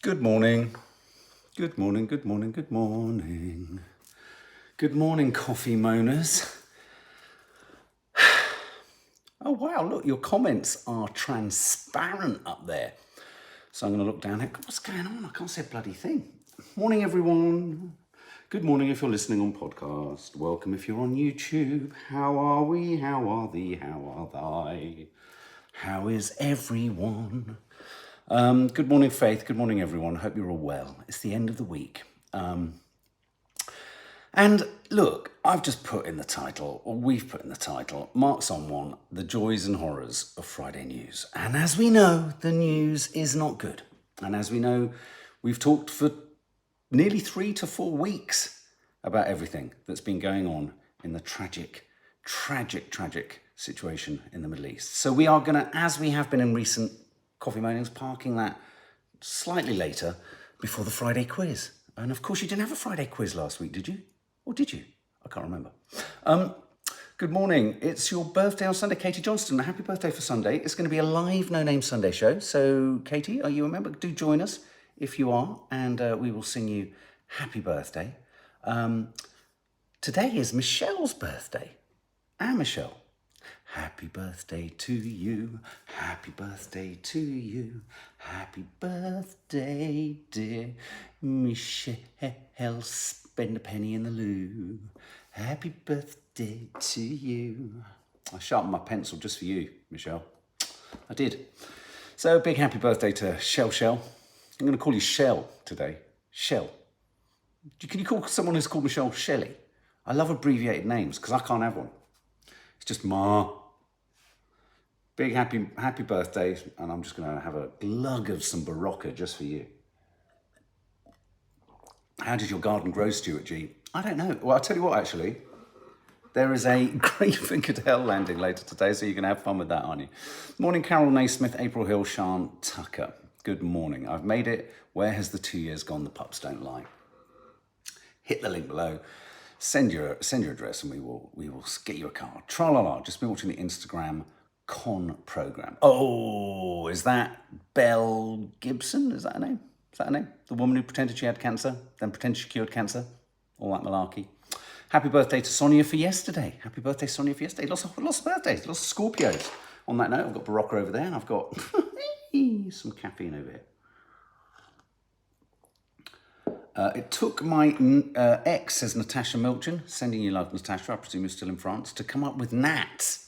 Good morning. Good morning, good morning, good morning. Good morning, coffee moaners. Oh, wow, look, your comments are transparent up there. So I'm going to look down here. What's going on? I can't see a bloody thing. Morning, everyone. Good morning if you're listening on podcast. Welcome if you're on YouTube. How are we? How are thee? How are thy? How is everyone? Good morning, Faith. Good morning, everyone. Hope you're all well. It's the end of the week. And look, I've just put in the title, or we've put in the title, Marks on One, the joys and horrors of Friday news. And as we know, the news is not good. And as we know, we've talked for nearly 3 to 4 weeks about everything that's been going on in the tragic situation in the Middle East. So we are going to, as we have been in recent coffee mornings, parking that slightly later before the Friday quiz. And of course, you didn't have a Friday quiz last week, did you? Or did you? I can't remember. Good morning. It's your birthday on Sunday, Katie Johnston. Happy birthday for Sunday. It's going to be a live No Name Sunday show. So, Katie, are you a member? Do join us if you are, and we will sing you happy birthday. Today is Michelle's birthday. And Michelle, happy birthday to you. Happy birthday to you. Happy birthday, dear Michelle. Spend a penny in the loo. Happy birthday to you. I sharpened my pencil just for you, Michelle. I did. So big happy birthday to Shell. I'm going to call you Shell today. Shell. Can you call someone who's called Michelle Shelley? I love abbreviated names because I can't have one. It's just Ma. Big happy birthday, and I'm just going to have a glug of some Barocca just for you. How did your garden grow, Stuart G? I don't know. Well, I'll tell you what, actually. There is a Grief and Cadell landing later today, so you're going to have fun with that, aren't you? Morning, Carol Naismith, April Hill, Sean Tucker. Good morning. I've made it. Where has the 2 years gone? The pups don't lie. Hit the link below. Send your address, and we will get you a card. Tra-la-la. Just been watching the Instagram con program. Oh, is that Belle Gibson? Is that her name? Is that her name? The woman who pretended she had cancer, then pretended she cured cancer? All that malarkey. Happy birthday to Sonia for yesterday. Happy birthday, Sonia, for yesterday. Lots of birthdays, lots of Scorpios. On that note, I've got Barocca over there, and I've got some caffeine over here. It took my ex, says Natasha Milchin, sending you love, Natasha, I presume you're still in France, to come up with Nats.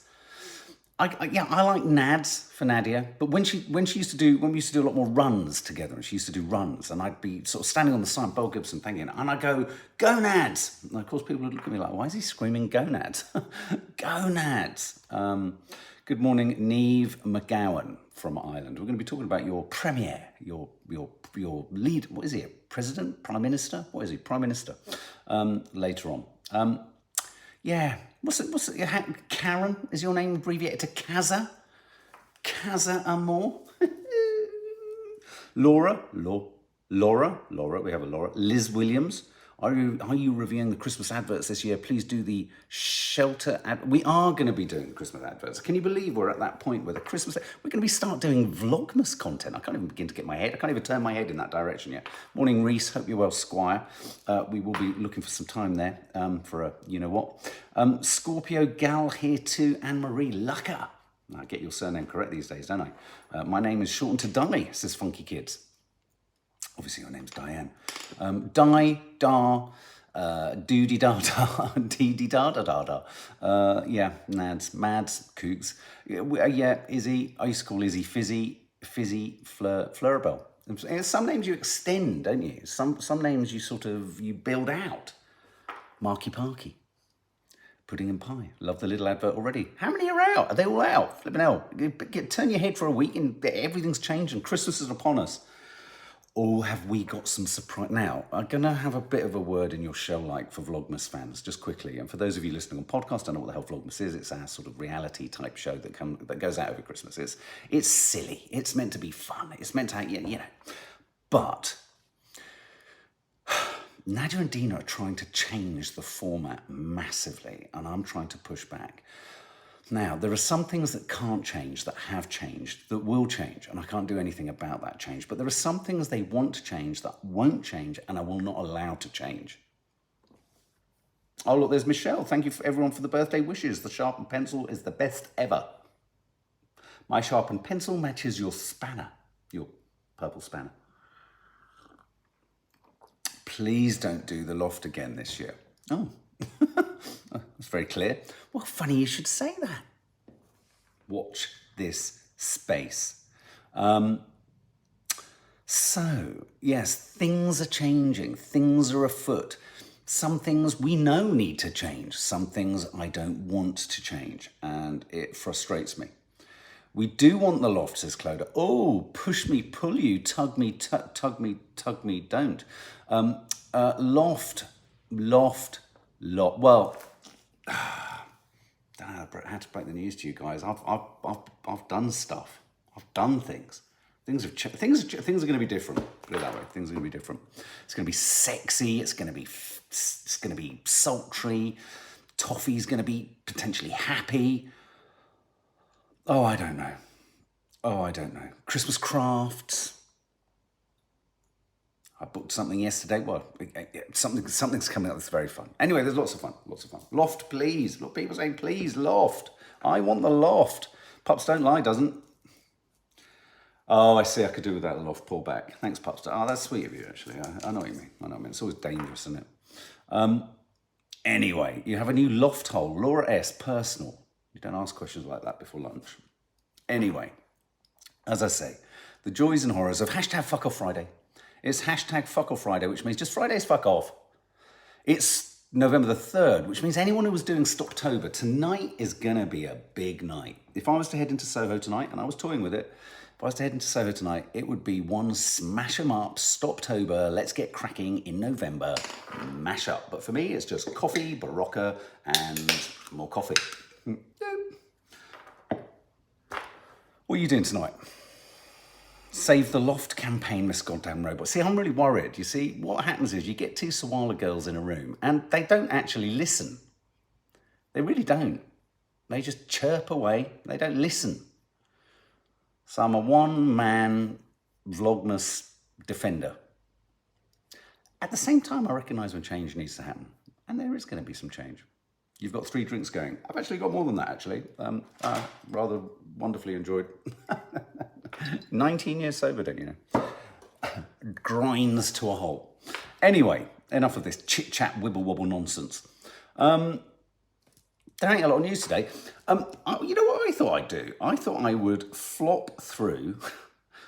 I like Nads for Nadia, but when we used to do a lot more runs together, and she used to do runs, and I'd be sort of standing on the side, Belle Gibson thinking, and I'd go Nads. And of course, people would look at me like, why is he screaming gonads? Gonads. Good morning, Neve McGowan from Ireland. We're going to be talking about your premier, your lead. What is he? A president? Prime Minister? What is he? Prime Minister. Later on. Yeah. What's it? Karen is your name abbreviated to Kaza? Kaza Amor? Laura. We have a Laura. Liz Williams. Are you reviewing the Christmas adverts this year? Please do the shelter ad. We are going to be doing the Christmas adverts. Can you believe we're at that point where we're going to start doing Vlogmas content? I can't even begin to get my head. I can't even turn my head in that direction yet. Morning, Reese. Hope you're well, Squire. We will be looking for some time there for a you know what. Scorpio Gal here too, Anne-Marie Lucker. I get your surname correct these days, don't I? My name is shortened to Di, says Funky Kids. Obviously, your name's Diane. Doody da da, dee dee da da da da. Yeah, Nads, Mads, Kooks. Yeah, Izzy. I used to call Izzy Fizzy, Flurabelle. Some names you extend, don't you? Some names you build out. Marky Parky. Pudding and pie. Love the little advert already. How many are out? Are they all out? Flipping hell. Turn your head for a week and everything's changed and Christmas is upon us. Or have we got some surprise? Now, I'm going to have a bit of a word in your show like for Vlogmas fans, just quickly. And for those of you listening on podcast, I don't know what the hell Vlogmas is. It's our sort of reality type show that goes out over Christmas. It's silly. It's meant to be fun. It's meant to, you know. But Nadia and Dina are trying to change the format massively, and I'm trying to push back. Now, there are some things that can't change, that have changed, that will change, and I can't do anything about that change. But there are some things they want to change that won't change, and I will not allow to change. Oh, look, there's Michelle. Thank you for everyone for the birthday wishes. The sharpened pencil is the best ever. My sharpened pencil matches your spanner, your purple spanner. Please don't do the loft again this year. Oh, that's very clear. Well, funny you should say that. Watch this space. So, yes, things are changing. Things are afoot. Some things we know need to change. Some things I don't want to change, and it frustrates me. We do want the loft, says Clodagh. Oh, push me, pull you, tug me, tug me, tug me, don't. Loft. Well, I had to break the news to you guys. I've done stuff. I've done things. Things are going to be different. Put it that way. Things are going to be different. It's going to be sexy. It's going to be sultry. Toffee's going to be potentially happy. Oh, I don't know. Christmas crafts. I booked something yesterday. Well, something's coming up that's very fun. Anyway, there's lots of fun. Loft, please. Look, people saying, please, loft. I want the loft. Pups don't lie, doesn't. Oh, I see. I could do without the loft pull back. Thanks, Pups. Oh, that's sweet of you, actually. I know what you mean. It's always dangerous, isn't it? Anyway, you have a new loft hole. Laura S. Personal. You don't ask questions like that before lunch. Anyway, as I say, the joys and horrors of hashtag fuck off Friday. It's hashtag fuck off Friday, which means just Fridays fuck off. It's November the 3rd, which means anyone who was doing Stoptober, tonight is going to be a big night. If I was to head into Soho tonight, and I was toying with it, if I was to head into Soho tonight, it would be one smash 'em up, Stoptober, let's get cracking in November, mash up. But for me, it's just coffee, Barocca, and more coffee. What are you doing tonight? Save the Loft campaign, Miss Goddamn Robot. See, I'm really worried. You see, what happens is you get two Sawalha girls in a room and they don't actually listen. They really don't. They just chirp away. They don't listen. So I'm a one-man Vlogmas defender. At the same time, I recognise when change needs to happen. And there is going to be some change. You've got 3 drinks going. I've actually got more than that, actually. Rather wonderfully enjoyed. 19 years sober, don't you know? Grinds to a halt. Anyway, enough of this chit-chat, wibble-wobble nonsense. There ain't a lot of news today. You know what I thought I'd do? I thought I would flop through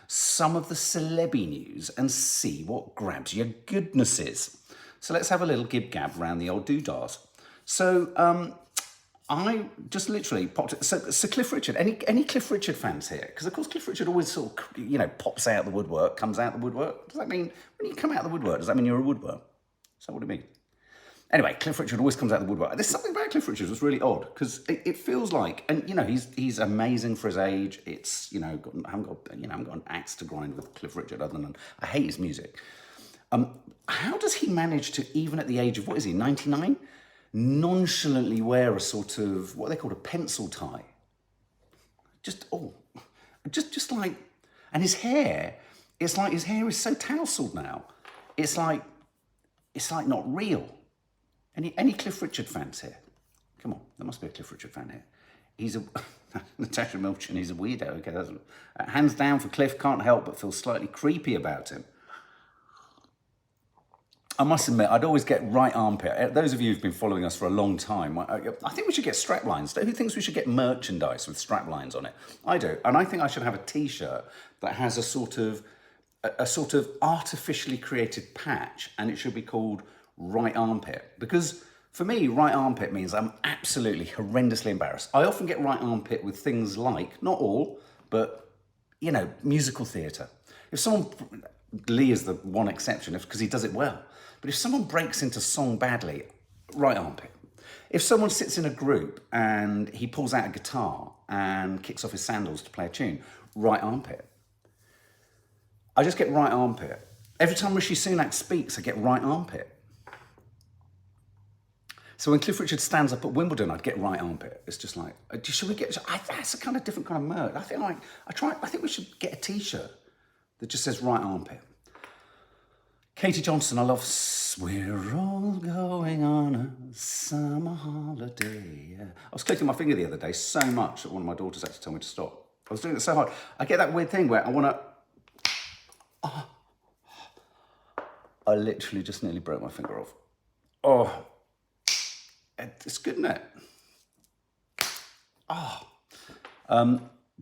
some of the celebby news and see what grabs your goodnesses. So let's have a little gib-gab around the old doodahs. So I just literally popped. So Cliff Richard. Any Cliff Richard fans here? Because of course Cliff Richard always sort of pops out the woodwork, comes out the woodwork. Does that mean when you come out the woodwork? Does that mean you're a woodwork? Is that what it means? Anyway, Cliff Richard always comes out the woodwork. There's something about Cliff Richard that's really odd because it feels like, and he's amazing for his age. It's I haven't got an axe to grind with Cliff Richard other than I hate his music. How does he manage to, even at the age of 99? Nonchalantly wear a sort of what they call a pencil tie. Just like, and his hair, it's like his hair is so tousled now. It's like not real. Any Cliff Richard fans here? Come on, there must be a Cliff Richard fan here. He's a Natasha Milchin. He's a weirdo. Okay, that's, hands down for Cliff. Can't help but feel slightly creepy about him. I must admit, I'd always get right armpit. Those of you who've been following us for a long time, I think we should get strap lines. Who thinks we should get merchandise with strap lines on it? I do. And I think I should have a T-shirt that has a sort of artificially created patch, and it should be called right armpit. Because for me, right armpit means I'm absolutely horrendously embarrassed. I often get right armpit with things like, not all, but, musical theatre. If someone, Lee is the one exception because he does it well. But if someone breaks into song badly, right armpit. If someone sits in a group and he pulls out a guitar and kicks off his sandals to play a tune, right armpit. I just get right armpit. Every time Rishi Sunak speaks, I get right armpit. So when Cliff Richard stands up at Wimbledon, I'd get right armpit. It's just like, should we get? That's a kind of different kind of merch. I think we should get a T-shirt that just says right armpit. Katie Johnson, I love. We're all going on a summer holiday. Yeah. I was clicking my finger the other day so much that one of my daughters had to tell me to stop. I was doing it so hard. I get that weird thing where I want to. I literally just nearly broke my finger off. Oh, it's good, isn't it?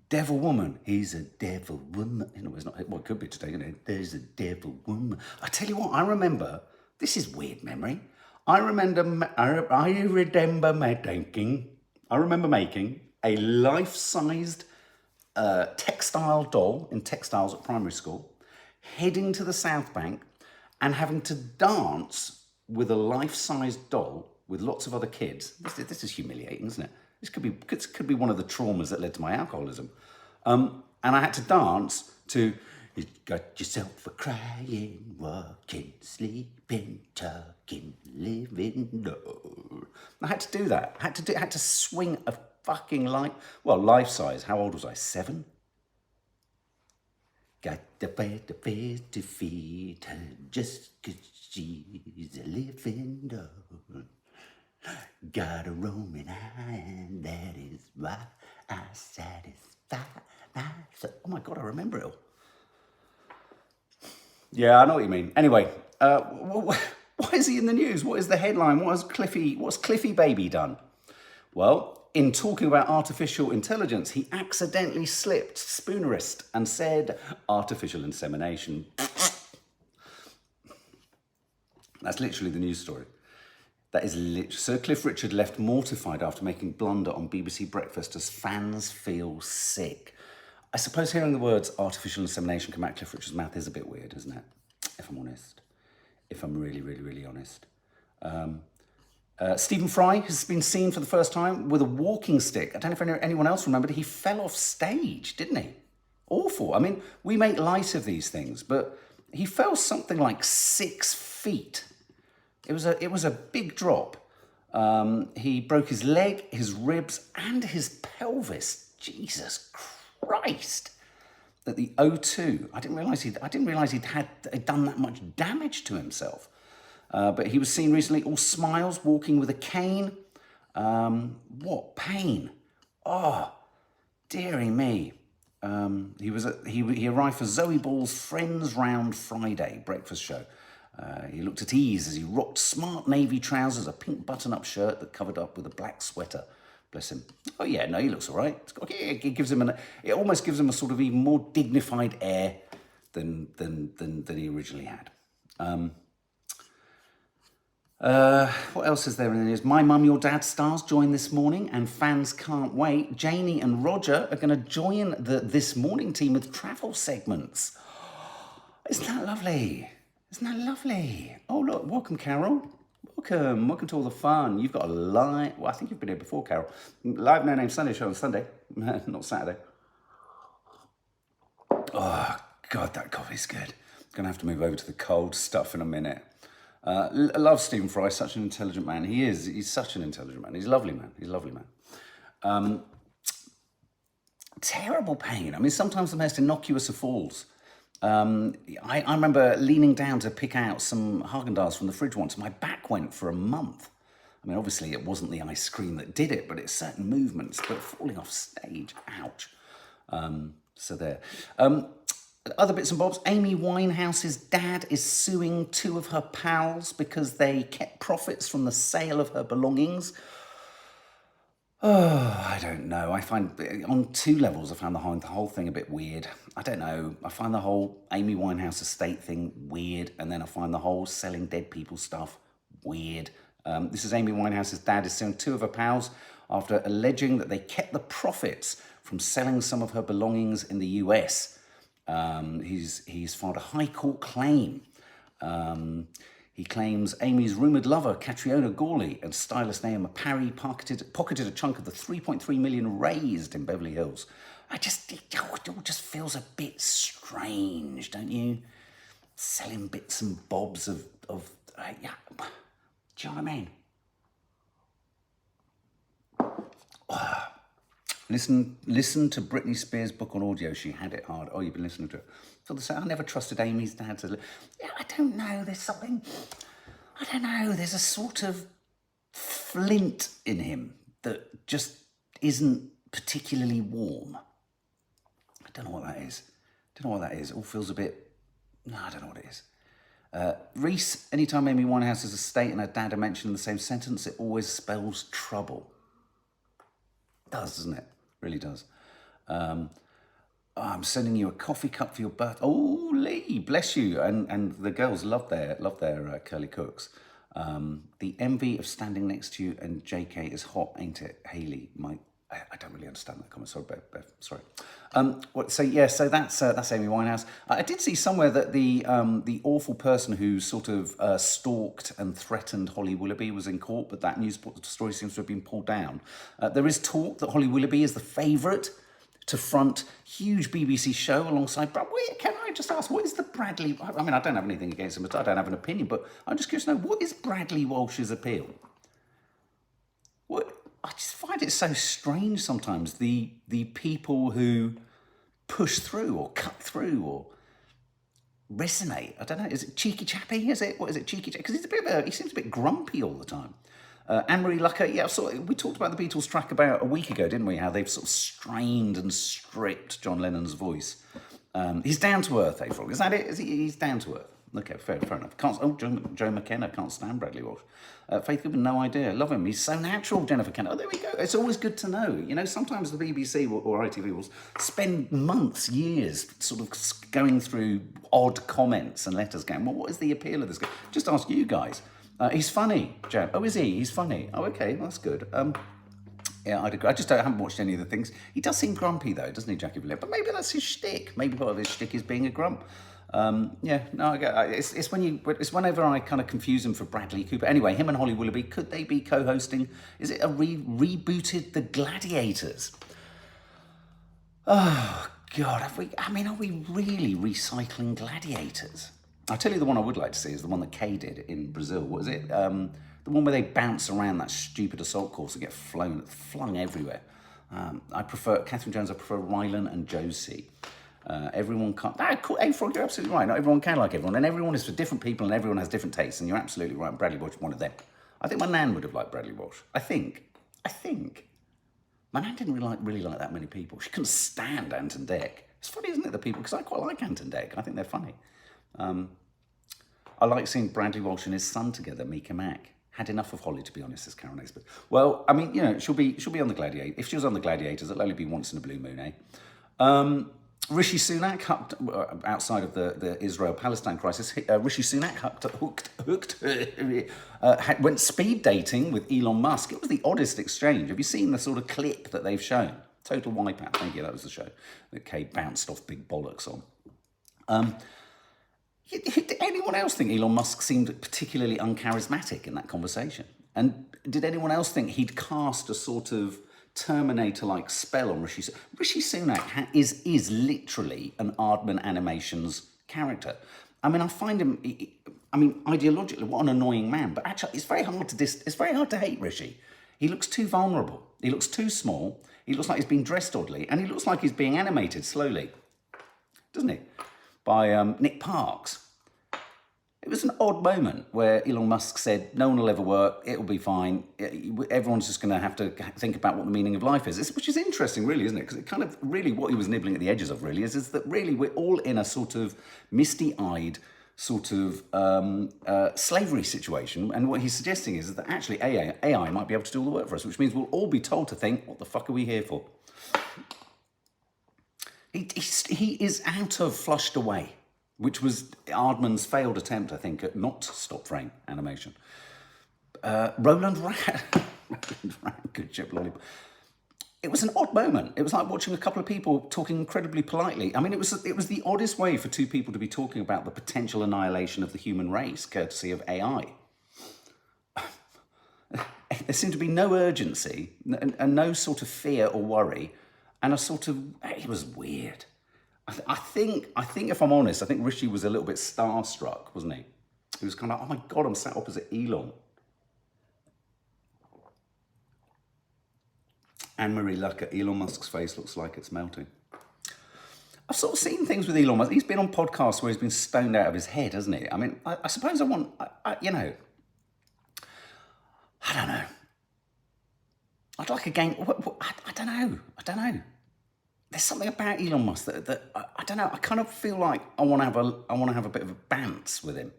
Devil woman. He's a devil woman. You know, it's not. Well, it could be today. You know, there's a devil woman. I tell you what. I remember. This is weird memory. I remember making a life-sized textile doll in textiles at primary school, heading to the South Bank, and having to dance with a life-sized doll with lots of other kids. This is humiliating, isn't it? This could be one of the traumas that led to my alcoholism. And I had to dance to "You got yourself a crying, walking, sleeping, talking, living doll." I had to do that. I had to swing a fucking life-size. How old was I? 7? Got the better face to feed her just 'cause she's a living doll. Got a roaming eye, and that is why I satisfy myself. Oh my God, I remember it all. Yeah, I know what you mean. Anyway, why is he in the news? What is the headline? What's Cliffy Baby done? Well, in talking about artificial intelligence, he accidentally slipped spoonerist and said artificial insemination. That's literally the news story. That is literally. Sir Cliff Richard left mortified after making blunder on BBC Breakfast as fans feel sick. I suppose hearing the words artificial insemination come out of Cliff Richard's mouth is a bit weird, isn't it? If I'm honest. If I'm really, really, really honest. Stephen Fry has been seen for the first time with a walking stick. I don't know if anyone else remembered. He fell off stage, didn't he? Awful. I mean, we make light of these things, but he fell something like 6 feet. It was a big drop. He broke his leg, his ribs, and his pelvis. Jesus Christ! At the O2, I didn't realise he'd done that much damage to himself. But he was seen recently, all smiles, walking with a cane. What pain! Oh, dearie me. He arrived for Zoe Ball's Friends Round Friday breakfast show. He looked at ease as he rocked smart navy trousers, a pink button-up shirt that covered up with a black sweater. Bless him. Oh yeah, no, he looks all right. It almost gives him a sort of even more dignified air than he originally had. What else is there in the news? My Mum, Your Dad stars join this morning, and fans can't wait. Janie and Roger are going to join the This Morning team with travel segments. Isn't that lovely? Isn't that lovely? Oh, look, welcome, Carol. Welcome to all the fun. You've got a live, well, I think you've been here before, Carol. Live No Name Sunday show on Sunday, not Saturday. Oh, God, that coffee's good. Going to have to move over to the cold stuff in a minute. I love Stephen Fry, such an intelligent man. He is. He's such an intelligent man. He's a lovely man. He's a lovely man. Terrible pain. I mean, sometimes the most innocuous of falls. I remember leaning down to pick out some Haagen-Dazs from the fridge once. My back went for a month. I mean, obviously it wasn't the ice cream that did it, but it's certain movements. But falling off stage, ouch. So there. Other bits and bobs. Amy Winehouse's dad is suing 2 of her pals because they kept profits from the sale of her belongings. Oh, I don't know. I find, on 2 levels, I found the whole thing a bit weird. I don't know. I find the whole Amy Winehouse estate thing weird, and then I find the whole selling dead people stuff weird. This is Amy Winehouse's dad is suing 2 of her pals after alleging that they kept the profits from selling some of her belongings in the US. He's filed a high court claim. He claims Amy's rumoured lover, Catriona Gawley, and stylist Naomi Parry pocketed a chunk of the $3.3 million raised in Beverly Hills. It all just feels a bit strange, don't you? Selling bits and bobs of yeah. Do you know what I mean? Listen to Britney Spears' book on audio. She had it hard. Oh, you've been listening to it. So they say, I never trusted Amy's dad to. Yeah, I don't know. There's something. I don't know. There's a sort of flint in him that just isn't particularly warm. I don't know what that is. It all feels a bit. No, I don't know what it is. Reese, anytime Amy Winehouse has a state and her dad are mentioned in the same sentence, it always spells trouble. It does, doesn't it? Really does. I'm sending you a coffee cup for your birthday. Oh, Lee, bless you. And the girls love their curly cooks. The envy of standing next to you and JK is hot, ain't it, Hayley? I don't really understand that comment. Sorry, Beth. Sorry. So that's Amy Winehouse. I did see somewhere that the awful person who sort of stalked and threatened Holly Willoughby was in court, but that news story seems to have been pulled down. There is talk that Holly Willoughby is the favourite to front huge BBC show alongside. But wait, can I just ask, what is the Bradley? I mean, I don't have anything against him, but I don't have an opinion. But I'm just curious to know, what is Bradley Walsh's appeal? I just find it so strange sometimes, the people who push through or cut through or resonate. I don't know, is it cheeky chappy? What is it, cheeky chappy? Because he seems a bit grumpy all the time. Anne-Marie Lucker, we talked about the Beatles track about a week ago, didn't we? How they've sort of strained and stripped John Lennon's voice. He's down to earth, April. Is that it? He's down to earth. Okay, fair enough. Joe McKenna, can't stand Bradley Walsh. Faith Gibbon, no idea. Love him. He's so natural, Jennifer Kenner. Oh, there we go. It's always good to know. You know, sometimes the BBC or ITV will spend months, years, sort of going through odd comments and letters going, well, what is the appeal of this guy? Just ask you guys. He's funny, Joe. Oh, is he? He's funny. Oh, okay, that's good. Yeah, I'd agree. I haven't watched any of the things. He does seem grumpy, though, doesn't he, Jackie Villiers? But maybe that's his shtick. Maybe part of his shtick is being a grump. It's whenever I kind of confuse him for Bradley Cooper. Anyway, him and Holly Willoughby, could they be co-hosting? Is it a rebooted The Gladiators? Oh God, are we really recycling Gladiators? I'll tell you the one I would like to see is the one that Kay did in Brazil. What is it? The one where they bounce around that stupid assault course and get flung everywhere. I prefer Catherine Jones. I prefer Rylan and Josie. Everyone can't. Hey, Frog, you're absolutely right. Not everyone can like everyone, and everyone is for different people, and everyone has different tastes. And you're absolutely right. Bradley Walsh is one of them. I think my nan would have liked Bradley Walsh. I think. My nan didn't really like that many people. She couldn't stand Ant and Dec. It's funny, isn't it, the people? Because I quite like Ant and Dec. I think they're funny. I like seeing Bradley Walsh and his son together, Mika Mack. Had enough of Holly, to be honest, as Karen Experts. Well, I mean, you know, she'll be on the Gladiator. If she was on the Gladiators, it'll only be once in a blue moon, eh? Rishi Sunak, outside of the Israel-Palestine crisis, Rishi Sunak went speed dating with Elon Musk. It was the oddest exchange. Have you seen the sort of clip that they've shown? Total Wipeout. Thank you, that was the show that Kay bounced off big bollocks on. Did anyone else think Elon Musk seemed particularly uncharismatic in that conversation? And did anyone else think he'd cast a sort of Terminator-like spell on Rishi Sunak? Rishi Sunak is literally an Aardman Animations character. I mean, I find him. Ideologically, what an annoying man. But actually, it's very hard to hate Rishi. He looks too vulnerable. He looks too small. He looks like he's been dressed oddly, and he looks like he's being animated slowly, doesn't he? By Nick Parks. It was an odd moment where Elon Musk said, no one will ever work, it'll be fine, everyone's just going to have to think about what the meaning of life is, which is interesting, really, isn't it? Because it kind of, really, what he was nibbling at the edges of, really, is that really we're all in a sort of misty-eyed sort of slavery situation, and what he's suggesting is that actually AI might be able to do all the work for us, which means we'll all be told to think, what the fuck are we here for? He is out of Flushed Away, which was Aardman's failed attempt, I think, at not stop-frame animation. Roland Rat, good chip lollipop. It was an odd moment. It was like watching a couple of people talking incredibly politely. I mean, it was the oddest way for two people to be talking about the potential annihilation of the human race, courtesy of AI. There seemed to be no urgency and no sort of fear or worry, and a sort of, it was weird. I think if I'm honest, I think Rishi was a little bit starstruck, wasn't he? He was kind of, oh my God, I'm sat opposite Elon. Anne-Marie Lucker, Elon Musk's face looks like it's melting. I've sort of seen things with Elon Musk. He's been on podcasts where he's been stoned out of his head, hasn't he? I mean, I suppose I want, you know, I don't know. I'd like a game. I don't know. I don't know. There's something about Elon Musk that I don't know. I kind of feel like I want to have a bit of a bants with him.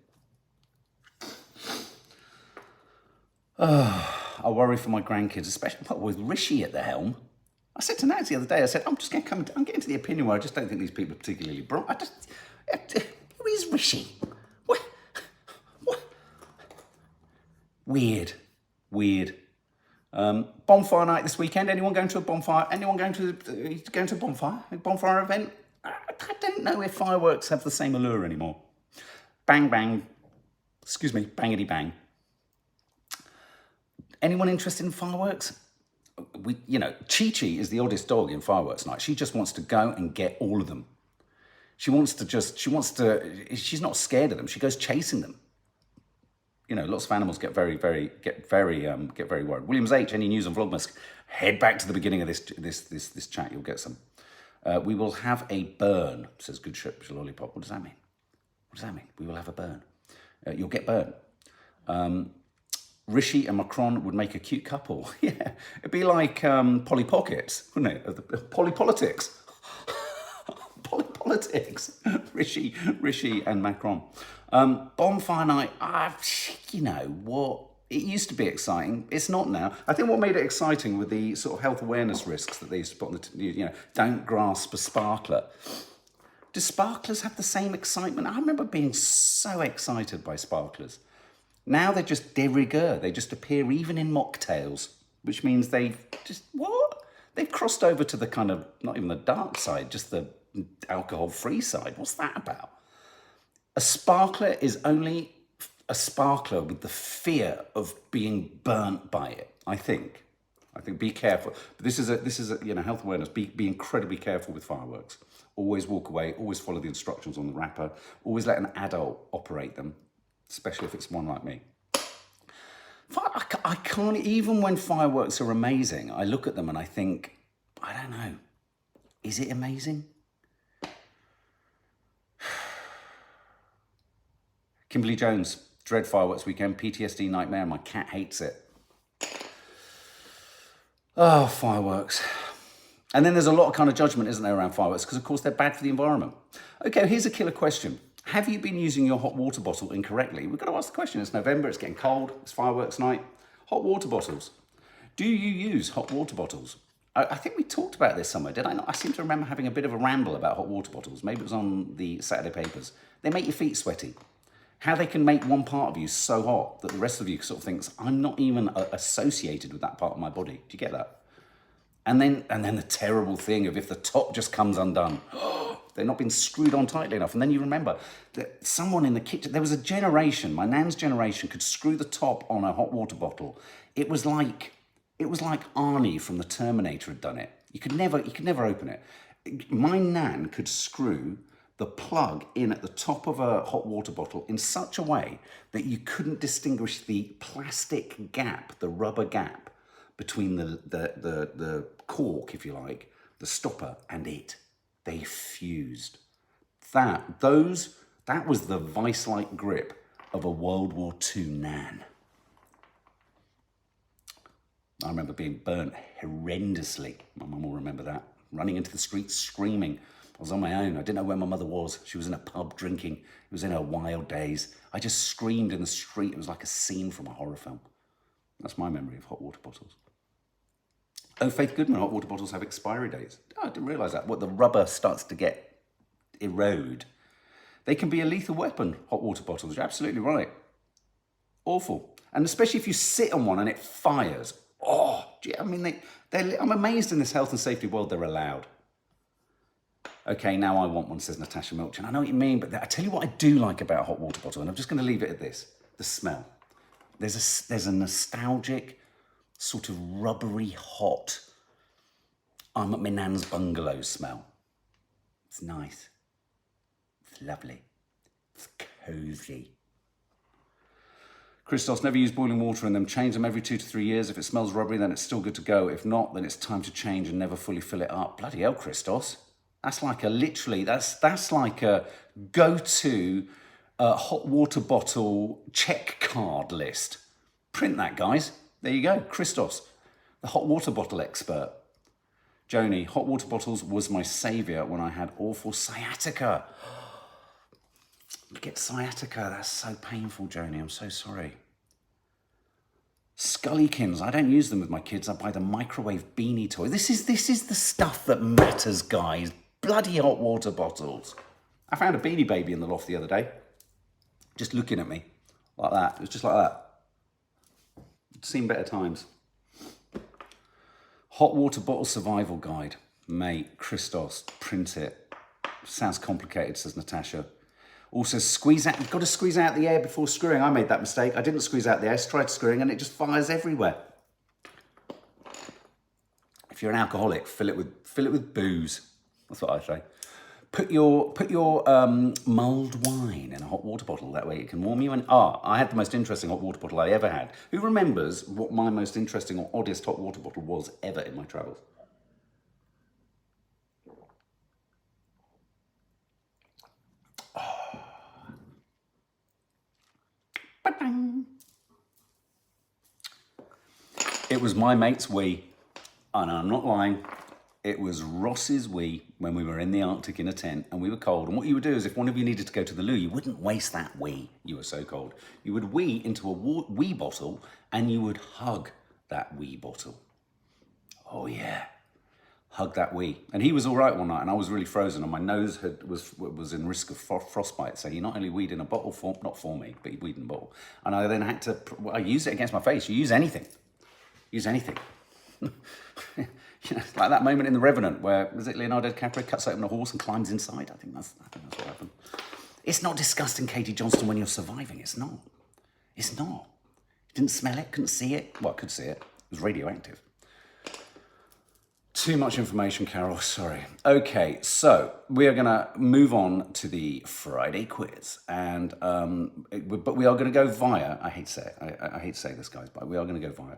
I worry for my grandkids, especially with Rishi at the helm. I said to Naz the other day, I said, I'm getting to the opinion where I just don't think these people are particularly bright. Who is Rishi? What? Weird. Bonfire night this weekend. Anyone going to a bonfire? Anyone going to a bonfire? A bonfire event? I don't know if fireworks have the same allure anymore. Bang, bang. Excuse me, bangity bang. Anyone interested in fireworks? Chi-Chi is the oddest dog in fireworks night. She just wants to go and get all of them. She's not scared of them. She goes chasing them. You know, lots of animals get very worried. Williams H, any news on Vlogmas? Head back to the beginning of this chat. You'll get some. We will have a burn, says Good Ship Lollipop. What does that mean? We will have a burn. You'll get burn. Rishi and Macron would make a cute couple. Yeah, it'd be like Polly Pockets, wouldn't it? Polly Politics. Polly Politics. Rishi and Macron. Bonfire night, you know what? It used to be exciting. It's not now. I think what made it exciting were the sort of health awareness risks that they used to put on the, don't grasp a sparkler. Do sparklers have the same excitement? I remember being so excited by sparklers. Now they're just de rigueur. They just appear even in mocktails, which means they've crossed over to the kind of, not even the dark side, just the alcohol-free side. What's that about? A sparkler is only a sparkler with the fear of being burnt by it, I think. Be careful. But this is a health awareness. Be incredibly careful with fireworks. Always walk away. Always follow the instructions on the wrapper. Always let an adult operate them, especially if it's one like me. I can't, even when fireworks are amazing, I look at them and I think, I don't know, is it amazing? Kimberly Jones, dread fireworks weekend, PTSD nightmare, my cat hates it. Oh, fireworks. And then there's a lot of kind of judgment, isn't there, around fireworks, because of course they're bad for the environment. Okay, here's a killer question. Have you been using your hot water bottle incorrectly? We've got to ask the question. It's November, it's getting cold, it's fireworks night. Hot water bottles. Do you use hot water bottles? I think we talked about this somewhere, did I not? I seem to remember having a bit of a ramble about hot water bottles. Maybe it was on the Saturday papers. They make your feet sweaty. How they can make one part of you so hot that the rest of you sort of thinks, I'm not even associated with that part of my body. Do you get that? And then the terrible thing of if the top just comes undone, they're not been screwed on tightly enough. And then you remember that someone in the kitchen, there was a generation, my nan's generation, could screw the top on a hot water bottle. It was like Arnie from the Terminator had done it. You could never open it. My nan could screw the plug in at the top of a hot water bottle in such a way that you couldn't distinguish the plastic gap, the rubber gap between the cork, if you like, the stopper, and it. They fused. That was the vice-like grip of a World War II nan. I remember being burnt horrendously. My mum will remember that. Running into the streets screaming. I was on my own. I didn't know where my mother was. She was in a pub drinking. It was in her wild days. I just screamed in the street. It was like a scene from a horror film. That's my memory of hot water bottles. Oh, Faith Goodman, hot water bottles have expiry dates. Oh, I didn't realise that. What, the rubber starts to erode. They can be a lethal weapon, hot water bottles. You're absolutely right. Awful. And especially if you sit on one and it fires. Oh, I mean, I'm amazed in this health and safety world they're allowed. Okay, now I want one, says Natasha Milchin. I know what you mean, but I tell you what I do like about a hot water bottle, and I'm just going to leave it at this. The smell. There's a nostalgic, sort of rubbery, hot, I'm at my nan's bungalow smell. It's nice. It's lovely. It's cosy. Christos, never use boiling water in them. Change them every 2 to 3 years. If it smells rubbery, then it's still good to go. If not, then it's time to change and never fully fill it up. Bloody hell, Christos. That's like a literally, that's like a go-to hot water bottle check card list. Print that, guys. There you go. Christos, the hot water bottle expert. Joni, hot water bottles was my saviour when I had awful sciatica. You get sciatica, that's so painful, Joni, I'm so sorry. Scullykins, I don't use them with my kids, I buy the microwave beanie toy. This is the stuff that matters, guys. Bloody hot water bottles. I found a Beanie Baby in the loft the other day, just looking at me, like that. It was just like that. It's seen better times. Hot water bottle survival guide. Mate, Christos, print it. Sounds complicated, says Natasha. Also, squeeze out, you've got to squeeze out the air before screwing. I made that mistake. I didn't squeeze out the air, tried screwing, and it just fires everywhere. If you're an alcoholic, fill it with booze. That's what I say. Put your mulled wine in a hot water bottle. That way it can warm you. And I had the most interesting hot water bottle I ever had. Who remembers what my most interesting or oddest hot water bottle was ever in my travels? It was my mate's wee, and I'm not lying, it was Ross's wee when we were in the Arctic in a tent and we were cold. And what you would do is if one of you needed to go to the loo, you wouldn't waste that wee, you were so cold. You would wee into a wee bottle and you would hug that wee bottle. Oh yeah, hug that wee. And he was all right one night and I was really frozen and my nose was in risk of frostbite. So he not only weed in a bottle, not for me, but he weed in a bottle. And I then had to, I used it against my face. You use anything. Use anything. You know, like that moment in The Revenant where, was it Leonardo DiCaprio cuts open a horse and climbs inside? I think that's what happened. It's not disgusting, Katie Johnston, when you're surviving. It's not. It's not. Didn't smell it, couldn't see it. Well, I could see it. It was radioactive. Too much information, Carol, sorry. Okay, so we are gonna move on to the Friday quiz. And, but we are gonna go via, I hate to say it, I hate to say this, guys, but we are gonna go via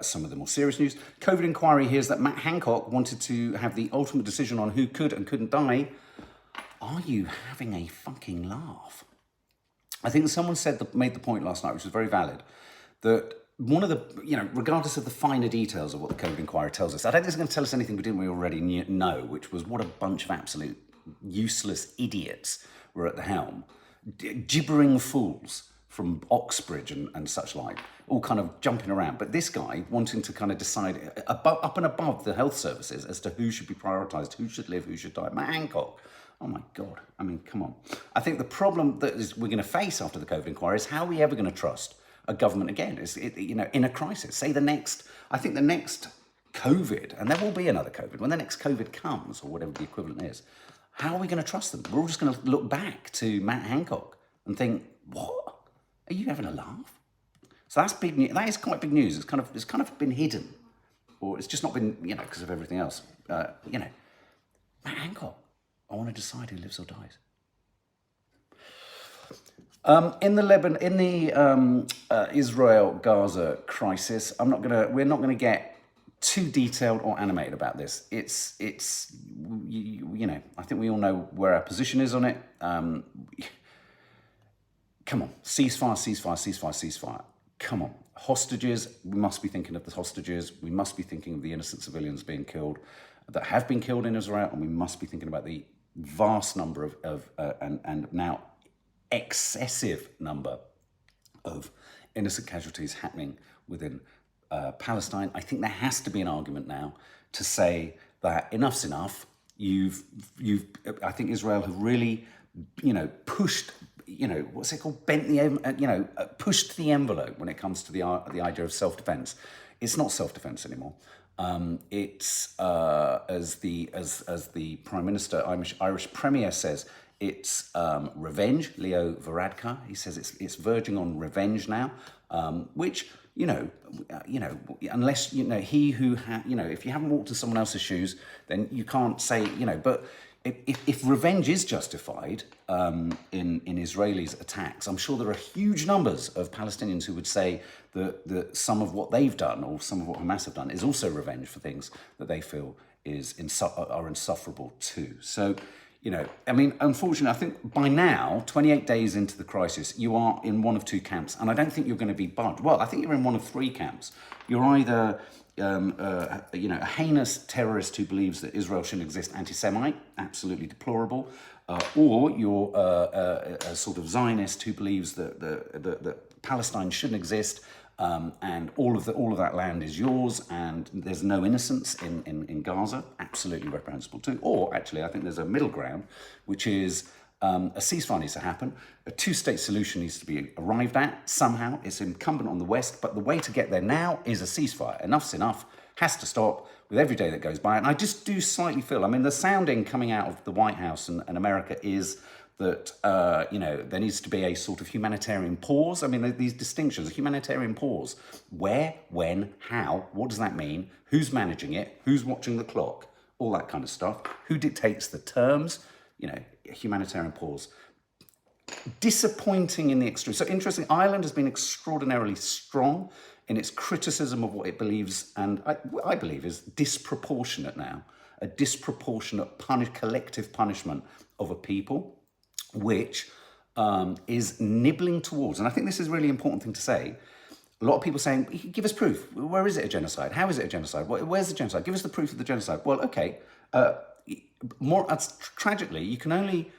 some of the more serious news. COVID inquiry hears that Matt Hancock wanted to have the ultimate decision on who could and couldn't die. Are you having a fucking laugh? I think someone made the point last night, which was very valid, that one of the, regardless of the finer details of what the COVID inquiry tells us, I don't think it's going to tell us anything we didn't already know, which was what a bunch of absolute useless idiots were at the helm. Gibbering fools from Oxbridge and such like, all kind of jumping around. But this guy wanting to kind of decide up and above the health services as to who should be prioritised, who should live, who should die. Matt Hancock. Oh my God. I mean, come on. I think the problem that we're going to face after the COVID inquiry is how are we ever going to trust a government again? In a crisis. I think the next COVID, and there will be another COVID, when the next COVID comes, or whatever the equivalent is, how are we going to trust them? We're all just going to look back to Matt Hancock and think, what? Are you having a laugh? So that's big news. That is quite big news. It's kind of been hidden, or it's just not been, because of everything else. Matt Hancock. I want to decide who lives or dies. In the Israel-Gaza crisis, we're not gonna get too detailed or animated about this. It's I think we all know where our position is on it. Come on, ceasefire. Come on, hostages. We must be thinking of the hostages. We must be thinking of the innocent civilians being killed, that have been killed in Israel, and we must be thinking about the vast number and now excessive number of innocent casualties happening within Palestine. I think there has to be an argument now to say that enough's enough. I think Israel have really, pushed, what's it called? Pushed the envelope when it comes to the idea of self-defense. It's not self-defense anymore. It's as the Prime Minister, Irish Premier says, it's revenge. Leo Varadkar, he says it's verging on revenge now, which unless he who if you haven't walked in someone else's shoes, then you can't say but if revenge is justified in Israelis' attacks, I'm sure there are huge numbers of Palestinians who would say that some of what they've done or some of what Hamas have done is also revenge for things that they feel are insufferable too. So, I mean, unfortunately, I think by now, 28 days into the crisis, you are in one of two camps, and I don't think you're going to be budged. Well, I think you're in one of three camps. You're either a heinous terrorist who believes that Israel shouldn't exist, anti-Semite, absolutely deplorable, or you're a sort of Zionist who believes that Palestine shouldn't exist, and all of that land is yours, and there's no innocence in Gaza, absolutely reprehensible too. Or actually, I think there's a middle ground, which is a ceasefire needs to happen, a two-state solution needs to be arrived at somehow. It's incumbent on the West, but the way to get there now is a ceasefire. Enough's enough, has to stop with every day that goes by. And I just do slightly feel, I mean, the sounding coming out of the White House and America is that, there needs to be a sort of humanitarian pause. I mean, these distinctions, a humanitarian pause. Where, when, how, what does that mean? Who's managing it? Who's watching the clock? All that kind of stuff. Who dictates the terms? A humanitarian pause. Disappointing in the extreme. So interesting, Ireland has been extraordinarily strong in its criticism of what it believes, and I believe is disproportionate now, a disproportionate collective punishment of a people, which is nibbling towards, and I think this is a really important thing to say, a lot of people saying, give us proof. Where is it a genocide? How is it a genocide? Where's the genocide? Give us the proof of the genocide. Well, okay, tragically, you can only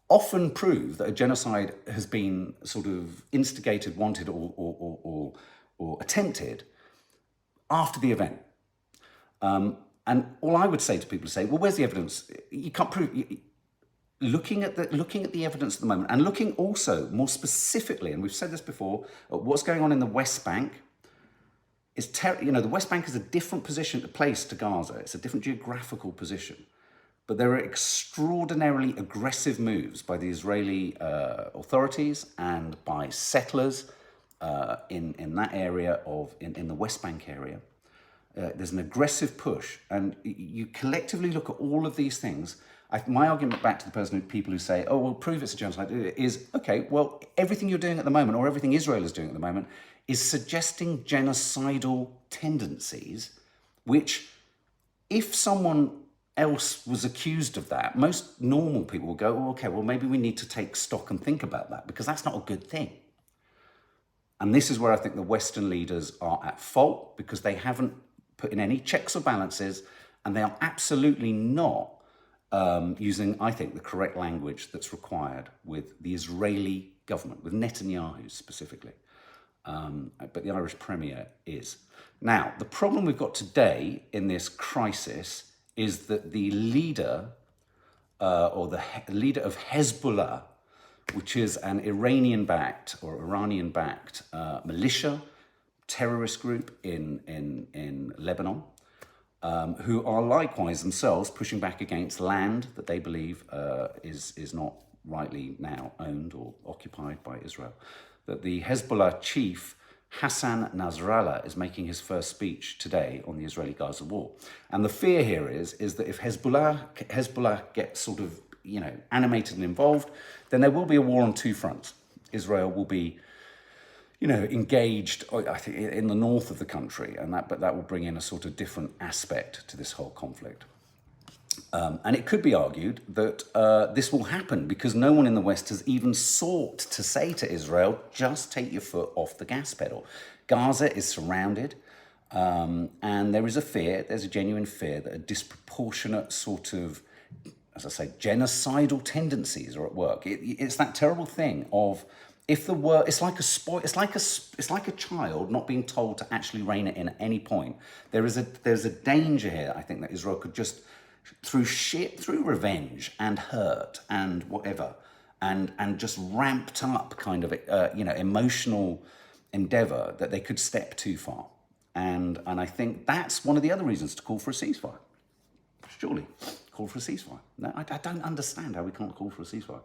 often prove that a genocide has been sort of instigated, wanted, or attempted after the event. And all I would say to people is say, well, where's the evidence? You can't prove. Looking at the evidence at the moment, and looking also more specifically, and we've said this before, at what's going on in the West Bank. The West Bank is a different place to Gaza. It's a different geographical position. But there are extraordinarily aggressive moves by the Israeli authorities and by settlers in that area in the West Bank area. There's an aggressive push, and you collectively look at all of these things. My argument back to the people who say, oh, well, prove it's a genocide, is, okay, well, everything you're doing at the moment, or everything Israel is doing at the moment, is suggesting genocidal tendencies, which, if someone else was accused of that, most normal people will go, oh, okay, well, maybe we need to take stock and think about that, because that's not a good thing. And this is where I think the Western leaders are at fault, because they haven't put in any checks or balances, and they are absolutely not using, I think, the correct language that's required with the Israeli government, with Netanyahu specifically. But the Irish Premier is. Now, the problem we've got today in this crisis is that the leader, leader of Hezbollah, which is an Iranian-backed militia, terrorist group in Lebanon, who are likewise themselves pushing back against land that they believe is not rightly now owned or occupied by Israel. That the Hezbollah chief, Hassan Nasrallah, is making his first speech today on the Israeli-Gaza war. And the fear here is that if Hezbollah gets sort of, animated and involved, then there will be a war on two fronts. Israel will be, engaged, I think, in the north of the country, but that will bring in a sort of different aspect to this whole conflict. And it could be argued that this will happen because no one in the West has even sought to say to Israel, just take your foot off the gas pedal. Gaza is surrounded, and there is there's a genuine fear that a disproportionate sort of, as I say, genocidal tendencies are at work. It's that terrible thing of, if the word, it's like a child not being told to actually rein it in at any point. There's a danger here, I think, that Israel could just, through revenge and hurt and whatever, and just ramped up kind of emotional endeavour, that they could step too far. And I think that's one of the other reasons to call for a ceasefire. Surely, call for a ceasefire. No, I don't understand how we can't call for a ceasefire.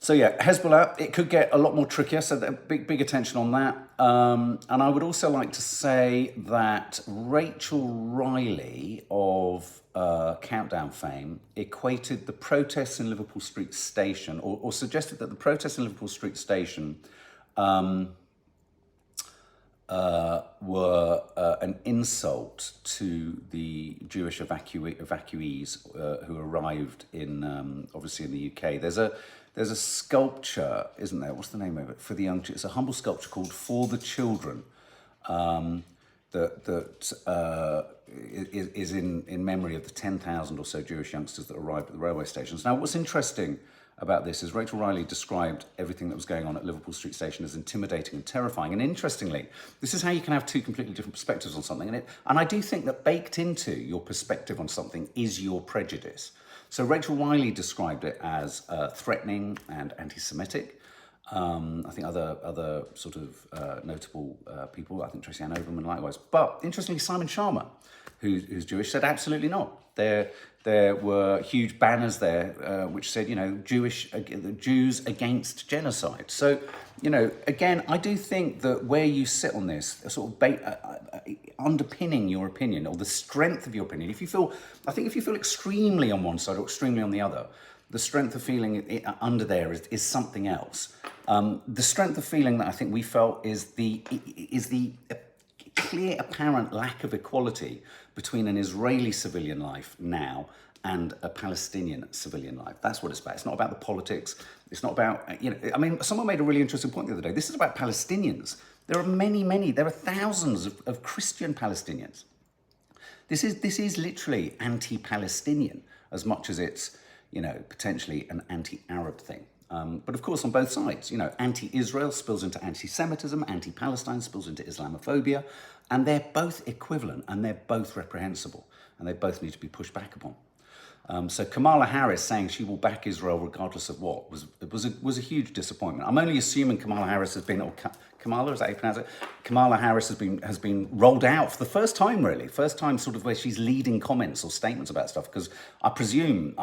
So yeah, Hezbollah, it could get a lot more trickier, so big attention on that. And I would also like to say that Rachel Riley of Countdown fame equated the protests in Liverpool Street Station, or suggested that the protests in Liverpool Street Station were an insult to the Jewish evacuees who arrived in, obviously in the UK. There's a sculpture, isn't there? What's the name of it? For the young, it's a humble sculpture called For the Children, is in memory of the 10,000 or so Jewish youngsters that arrived at the railway stations. Now, what's interesting about this is Rachel Riley described everything that was going on at Liverpool Street Station as intimidating and terrifying. And interestingly, this is how you can have two completely different perspectives on something. And I do think that baked into your perspective on something is your prejudice. So Rachel Riley described it as threatening and anti-Semitic. I think other sort of notable people, I think Tracy Ann Overman likewise. But interestingly, Simon Sharma, who's Jewish, said absolutely not. There were huge banners there which said, Jews against genocide. So, again, I do think that where you sit on this, sort of underpinning your opinion or the strength of your opinion, if you feel extremely on one side or extremely on the other, the strength of feeling it under there is something else. The strength of feeling that I think we felt is the clear, apparent lack of equality between an Israeli civilian life now and a Palestinian civilian life. That's what it's about. It's not about the politics. It's not about, someone made a really interesting point the other day. This is about Palestinians. There are thousands of Christian Palestinians. This is literally anti-Palestinian as much as it's, potentially an anti-Arab thing. But of course, on both sides, anti-Israel spills into anti-Semitism, anti-Palestine spills into Islamophobia, and they're both equivalent and they're both reprehensible and they both need to be pushed back upon. So Kamala Harris saying she will back Israel regardless of what was a huge disappointment. I'm only assuming Kamala Harris has been, or Kamala, is that how you pronounce it? Kamala Harris has been rolled out for the first time, really. First time sort of where she's leading comments or statements about stuff, because I presume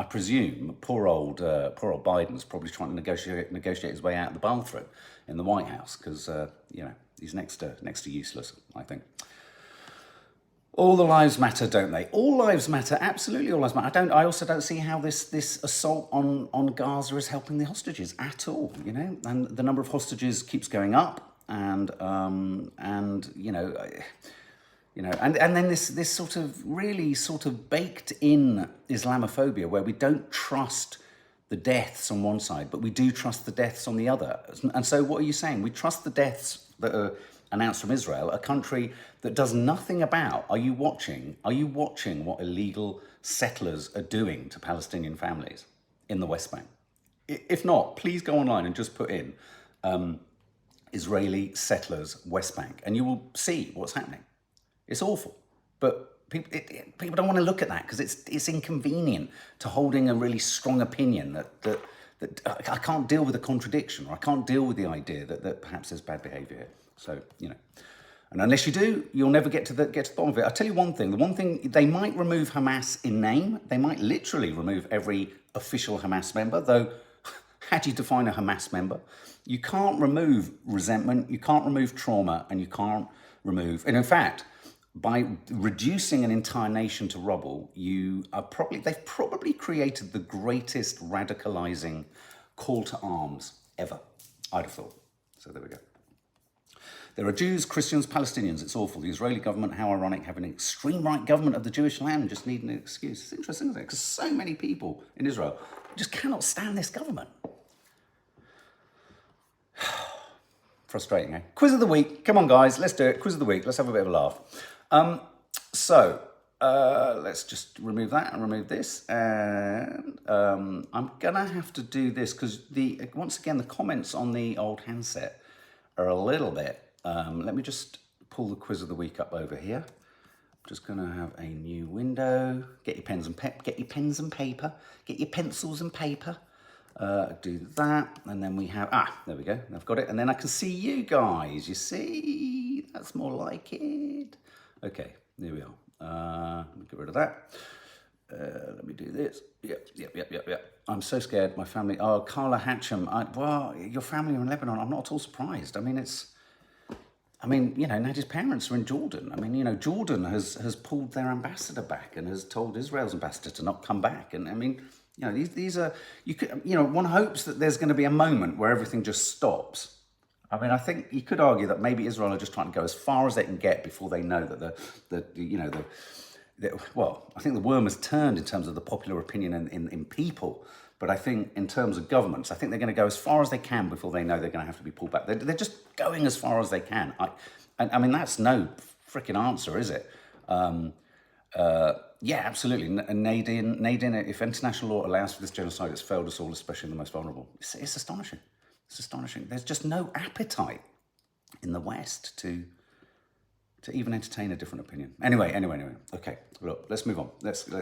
poor old Biden's probably trying to negotiate his way out of the bathroom in the White House, because he's next to useless, I think. All the lives matter, don't they? All lives matter, absolutely all lives matter. I also don't see how this assault on Gaza is helping the hostages at all, And the number of hostages keeps going up, and then this sort of baked in Islamophobia where we don't trust the deaths on one side, but we do trust the deaths on the other. And so what are you saying? We trust the deaths that are announced from Israel, a country that does nothing about, are you watching what illegal settlers are doing to Palestinian families in the West Bank? If not, please go online and just put in Israeli settlers West Bank, and you will see what's happening. It's awful, but people don't want to look at that because it's inconvenient to holding a really strong opinion that I can't deal with the contradiction, or I can't deal with the idea that perhaps there's bad behaviour here. So, and unless you do, you'll never get to the bottom of it. I'll tell you one thing. The one thing, they might remove Hamas in name. They might literally remove every official Hamas member, though how do you define a Hamas member? You can't remove resentment, you can't remove trauma, and you can't remove... And in fact, by reducing an entire nation to rubble, they've probably created the greatest radicalizing call to arms ever, I'd have thought. So there we go. There are Jews, Christians, Palestinians. It's awful. The Israeli government, how ironic, having an extreme right government of the Jewish land, just need an excuse. It's interesting, isn't it? Because so many people in Israel just cannot stand this government. Frustrating, eh? Quiz of the week. Come on, guys. Let's do it. Quiz of the week. Let's have a bit of a laugh. Let's just remove that and remove this. And I'm going to have to do this because, once again, the comments on the old handset are a little bit... let me just pull the quiz of the week up over here. I'm just going to have a new window. Get your pens and paper. Get your pencils and paper. Do that, and then we have there we go. I've got it, and then I can see you guys. You see, that's more like it. Okay, there we are. Get rid of that. Let me do this. Yep. I'm so scared. My family. Oh, Carla Hatcham. Well, your family are in Lebanon. I'm not at all surprised. Nadia's parents are in Jordan. Jordan has pulled their ambassador back and has told Israel's ambassador to not come back. And these are, one hopes that there's going to be a moment where everything just stops. I think you could argue that maybe Israel are just trying to go as far as they can get before they know that I think the worm has turned in terms of the popular opinion in people. But I think in terms of governments, I think they're going to go as far as they can before they know they're going to have to be pulled back. They're just going as far as they can. That's no freaking answer, is it? Yeah, absolutely. Nadine, if international law allows for this genocide, it's failed us all, especially the most vulnerable. It's astonishing. It's astonishing. There's just no appetite in the West to even entertain a different opinion. Anyway. Okay, look, let's move on. Let's do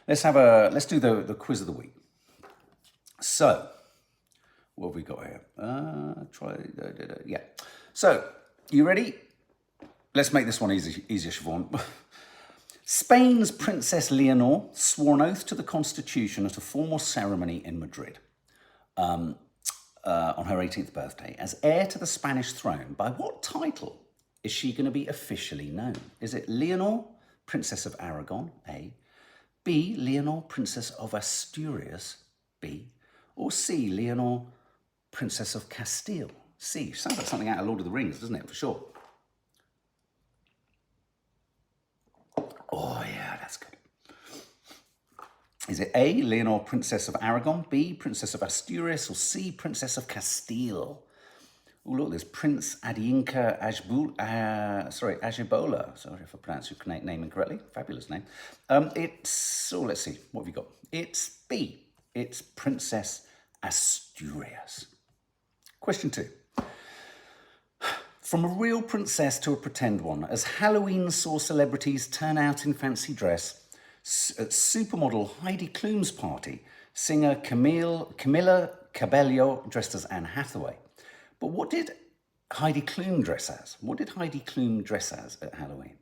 the quiz of the week. So, what have we got here? Yeah. So, you ready? Let's make this one easier, Siobhan. Spain's Princess Leonor swore an oath to the Constitution at a formal ceremony in Madrid on her 18th birthday. As heir to the Spanish throne, by what title is she going to be officially known? Is it Leonor, Princess of Aragon, A, B, Leonor, Princess of Asturias, B, or C, Leonor, Princess of Castile, C? Sounds like something out of Lord of the Rings, doesn't it, for sure? Oh, yeah, that's good. Is it A, Leonor, Princess of Aragon, B, Princess of Asturias, or C, Princess of Castile? Oh, look, there's Prince Adinka Ajibola. Sorry if I pronounced your name incorrectly. Fabulous name. Let's see, what have you got? It's B. It's Princess Asturias. Question 2. From a real princess to a pretend one, as Halloween saw celebrities turn out in fancy dress, at supermodel Heidi Klum's party, singer Camila Cabello dressed as Anne Hathaway. But what did Heidi Klum dress as? What did Heidi Klum dress as at Halloween?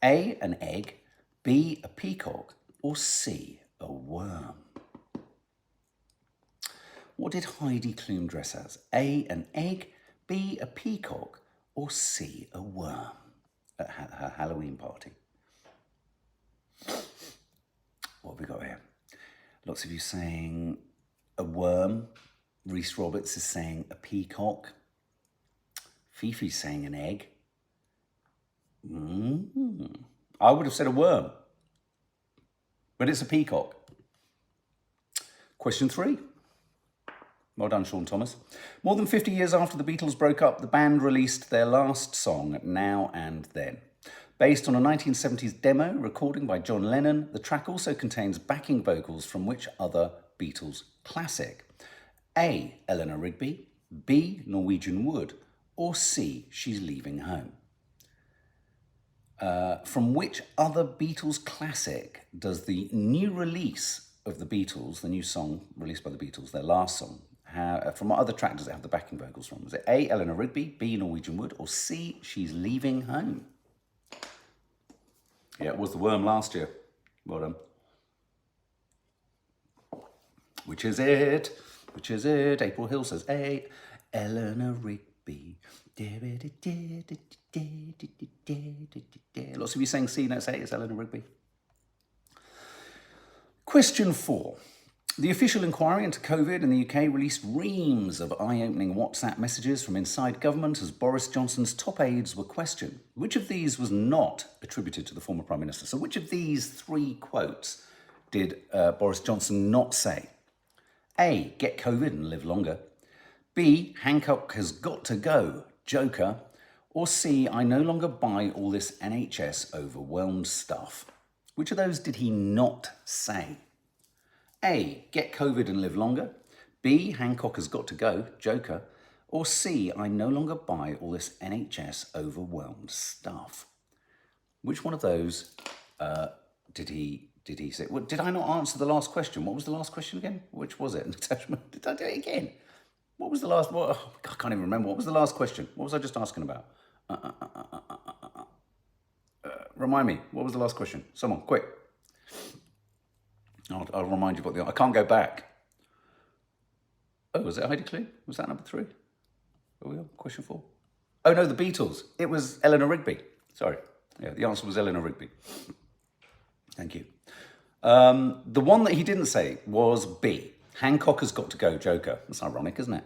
A, an egg, B, a peacock, or C, a worm? What did Heidi Klum dress as? A, an egg, B, a peacock, or C, a worm at her Halloween party? What have we got here? Lots of you saying a worm. Reese Roberts is saying a peacock. Fifi's saying an egg. I would have said a worm, but it's a peacock. Question 3. Well done, Sean Thomas. More than 50 years after the Beatles broke up, the band released their last song, Now and Then. Based on a 1970s demo recording by John Lennon, the track also contains backing vocals from which other Beatles classic? A, Eleanor Rigby, B, Norwegian Wood, or C, She's Leaving Home? From which other Beatles classic does the new release of the Beatles, the new song released by the Beatles, their last song, from what other track does it have the backing vocals from? Was it A, Eleanor Rigby, B, Norwegian Wood, or C, She's Leaving Home? Yeah, it was the worm last year. Well done. Which is it? April Hill says A, Eleanor Rigby. Lots of you saying C, no, say it's Eleanor Rigby. Question 4. The official inquiry into COVID in the UK released reams of eye-opening WhatsApp messages from inside government as Boris Johnson's top aides were questioned. Which of these was not attributed to the former Prime Minister? So which of these 3 quotes did Boris Johnson not say? A, get COVID and live longer. B, Hancock has got to go, Joker. Or C, I no longer buy all this NHS overwhelmed stuff. Which of those did he not say? A, get COVID and live longer. B, Hancock has got to go, Joker. Or C, I no longer buy all this NHS overwhelmed stuff. Which one of those did he say? Well, did I not answer the last question? What was the last question again? Which was it? Did I do it again? What was the last? I can't even remember. What was the last question? What was I just asking about? Remind me. What was the last question? Someone, quick. I'll remind you what I can't go back. Oh, was it Heidi Klum? Was that number 3? Are we on question 4? Oh no, the Beatles. It was Eleanor Rigby. Sorry. Yeah, the answer was Eleanor Rigby. Thank you. The one that he didn't say was B. Hancock has got to go, Joker. That's ironic, isn't it?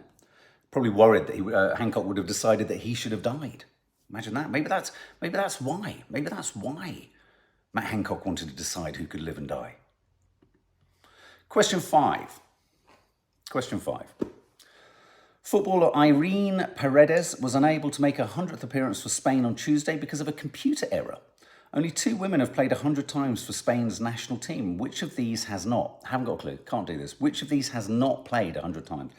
Probably worried that Hancock would have decided that he should have died. Imagine that. Maybe that's why. Maybe that's why Matt Hancock wanted to decide who could live and die. Question 5. Footballer Irene Paredes was unable to make her 100th appearance for Spain on Tuesday because of a computer error. Only 2 women have played 100 times for Spain's national team. Which of these has not? Haven't got a clue. Can't do this. Which of these has not played 100 times?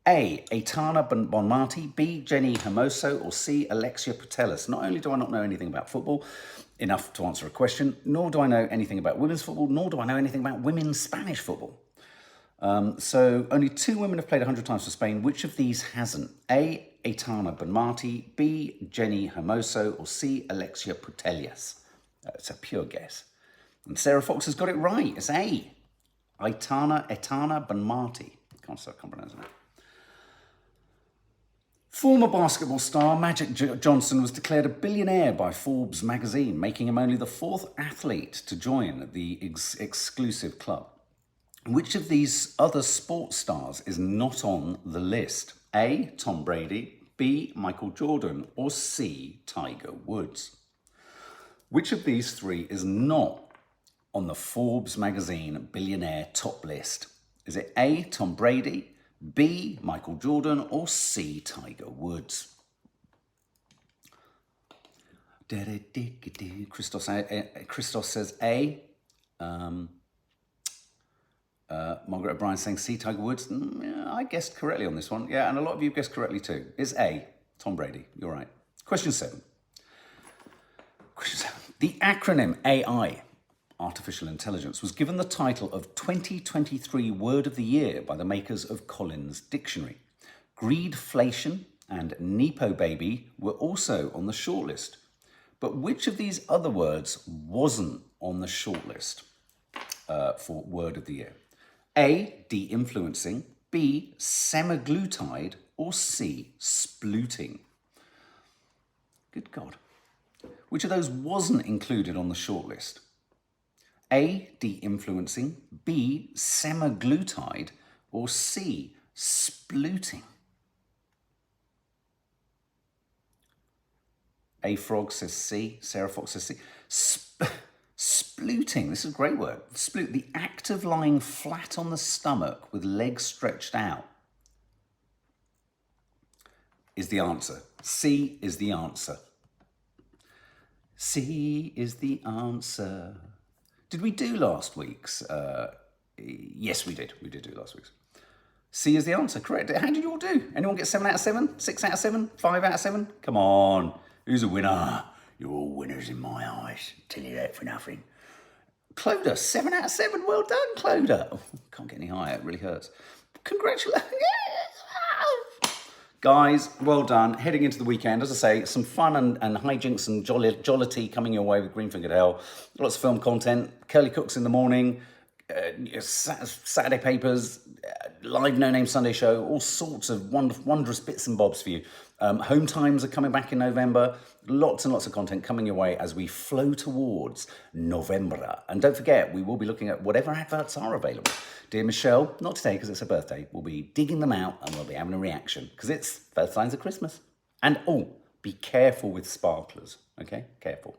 A. Aitana Bonmati, B. Jenny Hermoso, or C. Alexia Putellas. Not only do I not know anything about football, enough to answer a question, nor do I know anything about women's football, nor do I know anything about women's Spanish football. So only 2 women have played 100 times for Spain. Which of these hasn't? A. Aitana Bonmati, B. Jenny Hermoso, or C. Alexia Putellas. It's a pure guess. And Sarah Fox has got it right. It's A. Aitana Bonmati. Can't pronounce it. Former basketball star Magic Johnson was declared a billionaire by Forbes magazine, making him only the 4th athlete to join the exclusive club. Which of these other sports stars is not on the list? A. Tom Brady, B. Michael Jordan, or C. Tiger Woods? Which of these 3 is not on the Forbes magazine billionaire top list? Is it A. Tom Brady, B. Michael Jordan, or C. Tiger Woods? Christos says A. Margaret O'Brien saying C. Tiger Woods. Yeah, I guessed correctly on this one. Yeah, and a lot of you guessed correctly too. It's A. Tom Brady. You're right. Question 7. The acronym AI, Artificial Intelligence, was given the title of 2023 Word of the Year by the makers of Collins Dictionary. Greedflation and Nepo Baby were also on the shortlist. But which of these other words wasn't on the shortlist for Word of the Year? A. De-influencing, B. Semaglutide, or C. Splooting? Good God. Which of those wasn't included on the shortlist? A. De-influencing, B. Semaglutide, or C. Splooting? A. Frog says C. Sarah Fox says C. Splooting, this is a great word. Sploot, the act of lying flat on the stomach with legs stretched out, is the answer. C is the answer. C is the answer. Did we do last week's? Yes, we did. We did do last week's. C is the answer, correct. How did you all do? Anyone get 7 out of 7? 6 out of 7? 5 out of 7? Come on. Who's a winner? You're all winners in my eyes. Tell you that for nothing. Cloda, 7 out of 7. Well done, Cloda. Oh, can't get any higher. It really hurts. Congratulations. Guys, well done. Heading into the weekend, as I say, some fun and hijinks and jollity coming your way with Greenfingered Hell. Lots of film content. Curly Cooks in the morning. Saturday papers. Live No Name Sunday show. All sorts of wondrous bits and bobs for you. Home Times are coming back in November. Lots and lots of content coming your way as we flow towards November. And don't forget, we will be looking at whatever adverts are available. Dear Michelle, not today because it's her birthday, we'll be digging them out and we'll be having a reaction because it's first signs of Christmas. And be careful with sparklers, okay? Careful.